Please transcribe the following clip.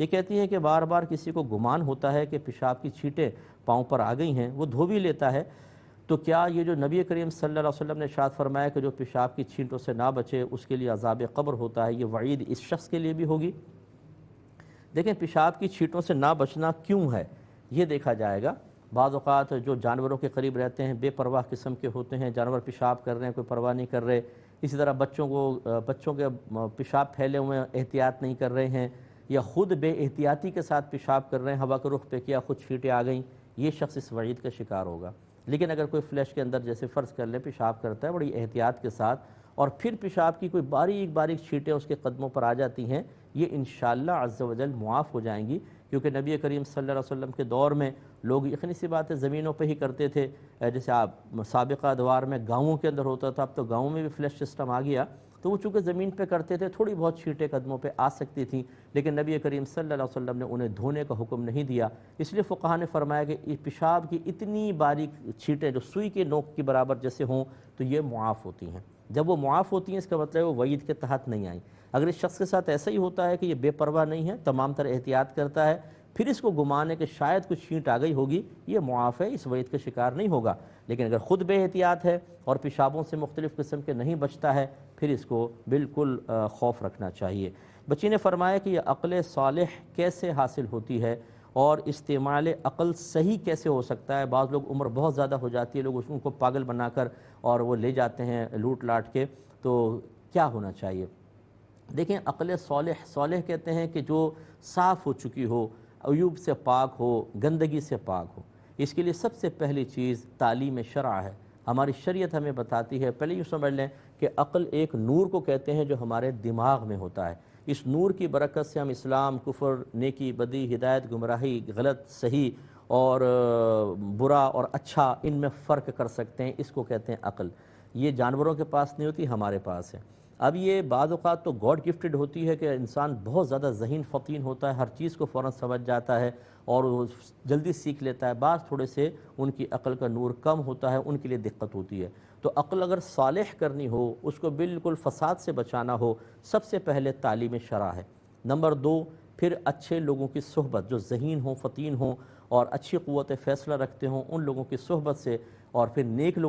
یہ کہتی ہیں کہ بار بار کسی کو گمان ہوتا ہے کہ پیشاب کی چھینٹیں پاؤں پر آ گئی ہیں، وہ دھو بھی لیتا ہے، تو کیا یہ جو نبی کریم صلی اللہ علیہ وسلم نے ارشاد فرمایا کہ جو پیشاب کی چھینٹوں سے نہ بچے اس کے لیے عذاب قبر ہوتا ہے، یہ وعید اس شخص کے لیے بھی ہوگی؟ دیکھیں، پیشاب کی چھینٹوں سے نہ بچنا کیوں ہے یہ دیکھا جائے گا۔ بعض اوقات جو جانوروں کے قریب رہتے ہیں، بے پرواہ قسم کے ہوتے ہیں، جانور پیشاب کر رہے ہیں کوئی پرواہ نہیں کر رہے، اسی طرح بچوں کے پیشاب پھیلے ہوئے ہیں، احتیاط نہیں کر رہے ہیں، یا خود بے احتیاطی کے ساتھ پیشاب کر رہے ہیں، ہوا کے رخ پہ کیا، خود چھینٹیں آ گئیں، یہ شخص اس وعید کا شکار ہوگا۔ لیکن اگر کوئی فلیش کے اندر جیسے فرض کر لیں پیشاب کرتا ہے بڑی احتیاط کے ساتھ، اور پھر پیشاب کی کوئی باریک باریک چھینٹیں اس کے قدموں پر آ جاتی ہیں، یہ انشاءاللہ عز و جل معاف ہو جائیں گی، کیونکہ نبی کریم صلی اللہ علیہ وسلم کے دور میں لوگ یقینی سی بات ہے زمینوں پہ ہی کرتے تھے۔ جیسے آپ سابقہ ادوار میں گاؤں کے اندر ہوتا تھا، اب تو گاؤں میں بھی فلیش سسٹم آ گیا، تو وہ چونکہ زمین پہ کرتے تھے، تھوڑی بہت چھینٹیں قدموں پہ آ سکتی تھیں، لیکن نبی کریم صلی اللہ علیہ وسلم نے انہیں دھونے کا حکم نہیں دیا۔ اس لیے فقہاء نے فرمایا کہ پیشاب کی اتنی باریک چھینٹیں جو سوئی کے نوک کے برابر جیسے ہوں تو یہ معاف ہوتی ہیں۔ جب وہ معاف ہوتی ہیں اس کا مطلب ہے وہ وعید کے تحت نہیں آئیں۔ اگر اس شخص کے ساتھ ایسا ہی ہوتا ہے کہ یہ بے پرواہ نہیں ہے، تمام تر احتیاط کرتا ہے، پھر اس کو گمان ہے کہ شاید کچھ چھینٹ آ گئی ہوگی، یہ معاف ہے، اس وعید کا شکار نہیں ہوگا۔ لیکن اگر خود بے احتیاط ہے اور پیشابوں سے مختلف قسم کے نہیں بچتا ہے، پھر اس کو بالکل خوف رکھنا چاہیے۔ بچی نے فرمایا کہ یہ عقل صالح کیسے حاصل ہوتی ہے اور استعمال عقل صحیح کیسے ہو سکتا ہے؟ بعض لوگ عمر بہت زیادہ ہو جاتی ہے، لوگ ان کو پاگل بنا کر اور وہ لے جاتے ہیں لوٹ لاٹ کے، تو کیا ہونا چاہیے؟ دیکھیں، عقل صالح کہتے ہیں کہ جو صاف ہو چکی ہو، عیوب سے پاک ہو، گندگی سے پاک ہو۔ اس کے لیے سب سے پہلی چیز تعلیم شرع ہے۔ ہماری شریعت ہمیں بتاتی ہے، پہلے یوں سمجھ لیں کہ عقل ایک نور کو کہتے ہیں جو ہمارے دماغ میں ہوتا ہے۔ اس نور کی برکت سے ہم اسلام، کفر، نیکی، بدی، ہدایت، گمراہی، غلط، صحیح اور برا اور اچھا ان میں فرق کر سکتے ہیں، اس کو کہتے ہیں عقل۔ یہ جانوروں کے پاس نہیں ہوتی، ہمارے پاس ہے۔ اب یہ بعض اوقات تو گاڈ گفٹڈ ہوتی ہے کہ انسان بہت زیادہ ذہین فطین ہوتا ہے، ہر چیز کو فوراً سمجھ جاتا ہے اور وہ جلدی سیکھ لیتا ہے۔ بعض تھوڑے سے ان کی عقل کا نور کم ہوتا ہے، ان کے لیے دقت ہوتی ہے۔ تو عقل اگر صالح کرنی ہو، اس کو بالکل فساد سے بچانا ہو، سب سے پہلے تعلیم شرع ہے۔ نمبر 2، پھر اچھے لوگوں کی صحبت، جو ذہین ہوں، فطین ہوں اور اچھی قوت فیصلہ رکھتے ہوں، ان لوگوں کی صحبت سے، اور پھر نیک لوگ